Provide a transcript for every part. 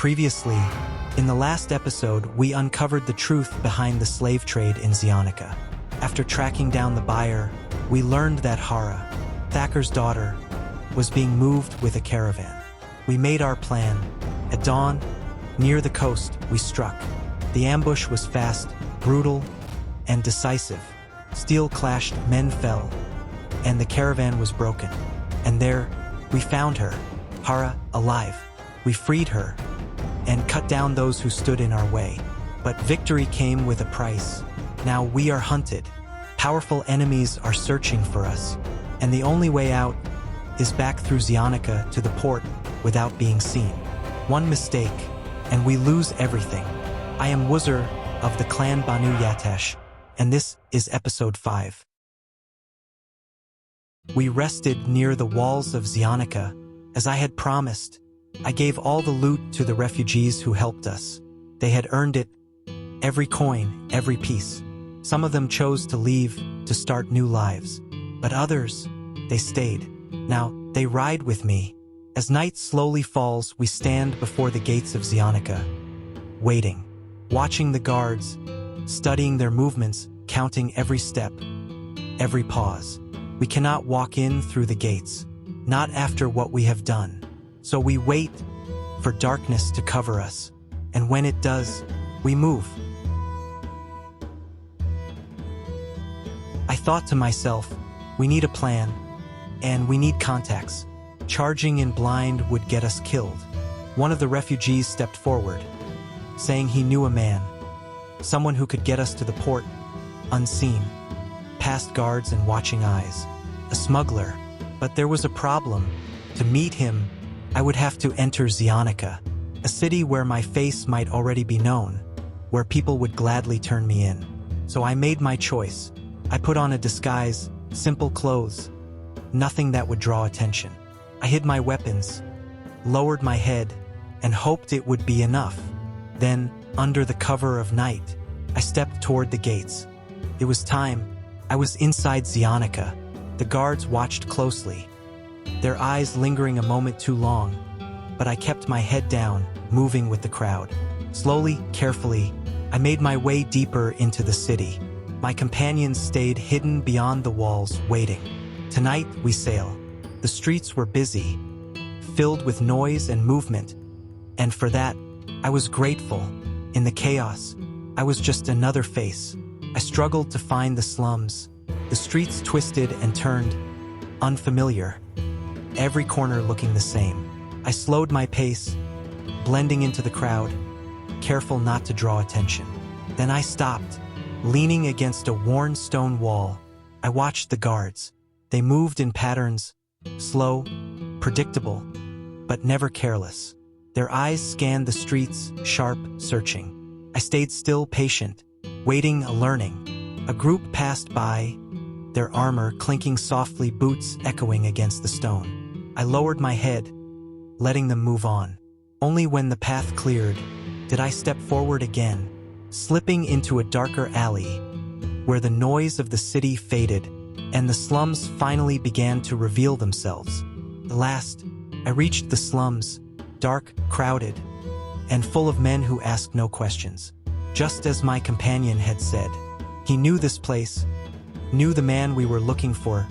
Previously, in the last episode, we uncovered the truth behind the slave trade in Zeonica. After tracking down the buyer, we learned that Hara, Thacker's daughter, was being moved with a caravan. We made our plan. At dawn, near the coast, we struck. The ambush was fast, brutal, and decisive. Steel clashed, men fell, and the caravan was broken. And there, we found her, Hara, alive. We freed her and cut down those who stood in our way. But victory came with a price. Now we are hunted. Powerful enemies are searching for us, and the only way out is back through Zeonica to the port without being seen. One mistake, and we lose everything. I am Wusur of the clan Banu Yatesh, and this is episode 5. We rested near the walls of Zeonica, as I had promised. I gave all the loot to the refugees who helped us. They had earned it, every coin, every piece. Some of them chose to leave to start new lives, but others, they stayed. Now, they ride with me. As night slowly falls, we stand before the gates of Zeonica, waiting, watching the guards, studying their movements, counting every step, every pause. We cannot walk in through the gates, not after what we have done. So we wait for darkness to cover us, and when it does, we move. I thought to myself, we need a plan, and we need contacts. Charging in blind would get us killed. One of the refugees stepped forward, saying he knew a man, someone who could get us to the port, unseen, past guards and watching eyes. A smuggler. But there was a problem. To meet him, I would have to enter Zeonica, a city where my face might already be known, where people would gladly turn me in. So I made my choice. I put on a disguise, simple clothes, nothing that would draw attention. I hid my weapons, lowered my head, and hoped it would be enough. Then, under the cover of night, I stepped toward the gates. It was time. I was inside Zeonica. The guards watched closely, their eyes lingering a moment too long, but I kept my head down, moving with the crowd. Slowly, carefully, I made my way deeper into the city. My companions stayed hidden beyond the walls, waiting. Tonight, we sail. The streets were busy, filled with noise and movement, and for that, I was grateful. In the chaos, I was just another face. I struggled to find the slums. The streets twisted and turned, unfamiliar, every corner looking the same. I slowed my pace, blending into the crowd, careful not to draw attention. Then I stopped, leaning against a worn stone wall. I watched the guards. They moved in patterns, slow, predictable, but never careless. Their eyes scanned the streets, sharp, searching. I stayed still, patient, waiting, learning. A group passed by, their armor clinking softly, boots echoing against the stone. I lowered my head, letting them move on. Only when the path cleared did I step forward again, slipping into a darker alley where the noise of the city faded and the slums finally began to reveal themselves. At last, I reached the slums, dark, crowded, and full of men who asked no questions. Just as my companion had said, he knew this place, knew the man we were looking for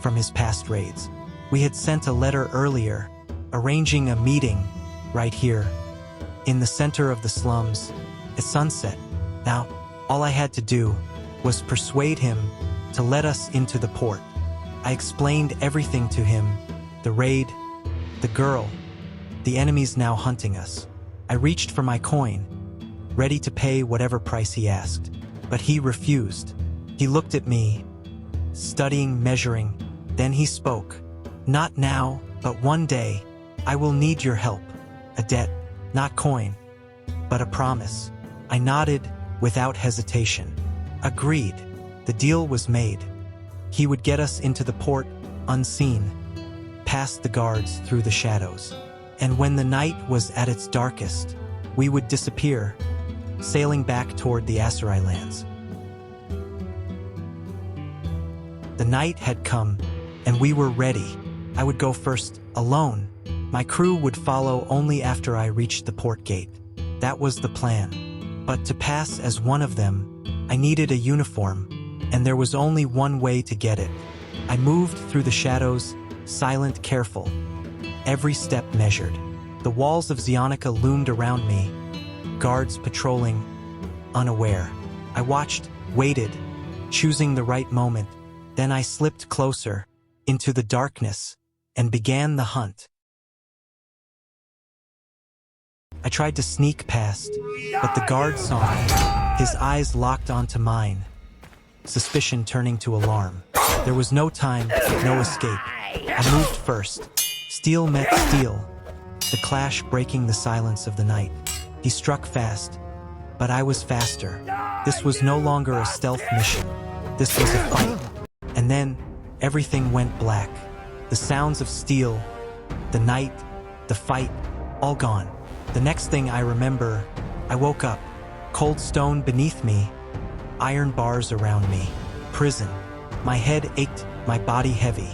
from his past raids. We had sent a letter earlier, arranging a meeting right here, in the center of the slums, at sunset. Now, all I had to do was persuade him to let us into the port. I explained everything to him, the raid, the girl, the enemies now hunting us. I reached for my coin, ready to pay whatever price he asked, but he refused. He looked at me, studying, measuring, then he spoke. Not now, but one day, I will need your help. A debt, not coin, but a promise. I nodded without hesitation. Agreed. The deal was made. He would get us into the port, unseen, past the guards through the shadows. And when the night was at its darkest, we would disappear, sailing back toward the Asurai lands. The night had come, and we were ready. I would go first, alone, My crew would follow only after I reached the port gate. That was the plan. But to pass as one of them, I needed a uniform, and there was only one way to get it. I moved through the shadows, silent, careful, every step measured. The walls of Zeonica loomed around me, guards patrolling, unaware. I watched, waited, choosing the right moment. Then I slipped closer, into the darkness, and began the hunt. I tried to sneak past, but the guard saw me. His eyes locked onto mine, suspicion turning to alarm. There was no time, no escape. I moved first. Steel met steel, the clash breaking the silence of the night. He struck fast, but I was faster. This was no longer a stealth mission. This was a fight. And then, everything went black. The sounds of steel, the night, the fight, all gone. The next thing I remember, I woke up. Cold stone beneath me, iron bars around me. Prison. My head ached, my body heavy,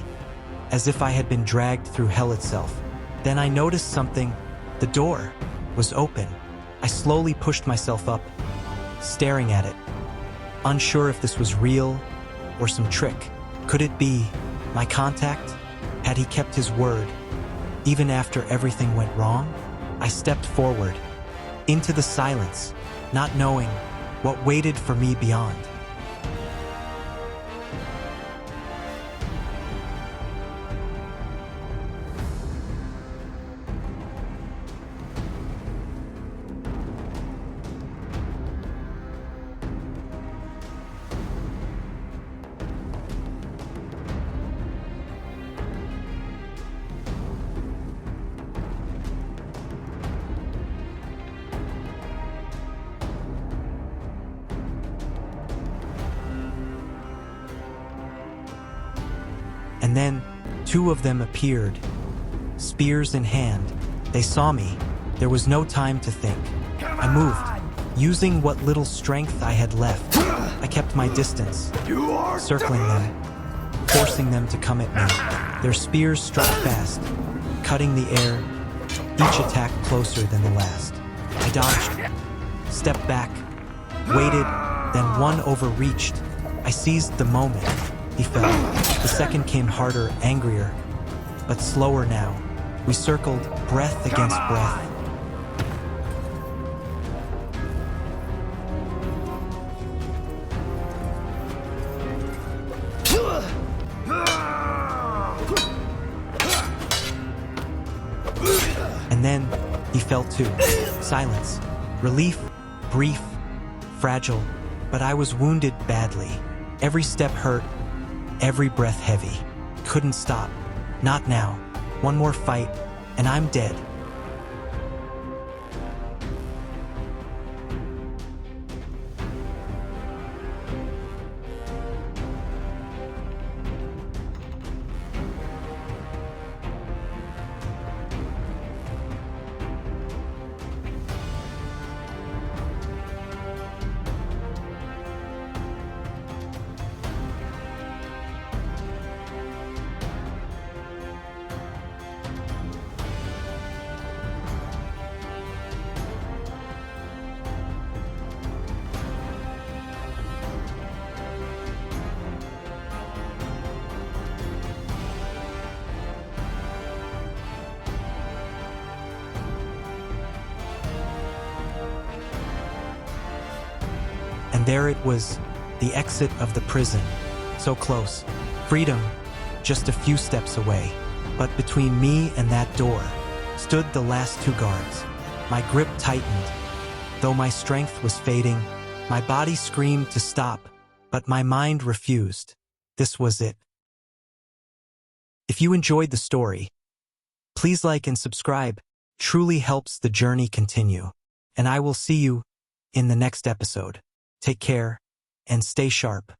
as if I had been dragged through hell itself. Then I noticed something. The door was open. I slowly pushed myself up, staring at it, unsure if this was real or some trick. Could it be my contact? Had he kept his word, even after everything went wrong? I stepped forward, into the silence, not knowing what waited for me beyond. And then, two of them appeared, spears in hand. They saw me. There was no time to think. I moved, using what little strength I had left. I kept my distance, circling them, forcing them to come at me. Their spears struck fast, cutting the air, each attack closer than the last. I dodged, stepped back, waited, then one overreached. I seized the moment. He fell. The second came harder, angrier, but slower now. We circled, breath against breath. And then, he fell too. Silence. Relief, brief, fragile, but I was wounded badly. Every step hurt, every breath heavy. Couldn't stop. Not now. One more fight, and I'm dead. And there it was, the exit of the prison. So close. Freedom, just a few steps away. But between me and that door stood the last two guards. My grip tightened. Though my strength was fading, my body screamed to stop, but my mind refused. This was it. If you enjoyed the story, please like and subscribe. Truly helps the journey continue. And I will see you in the next episode. Take care and stay sharp.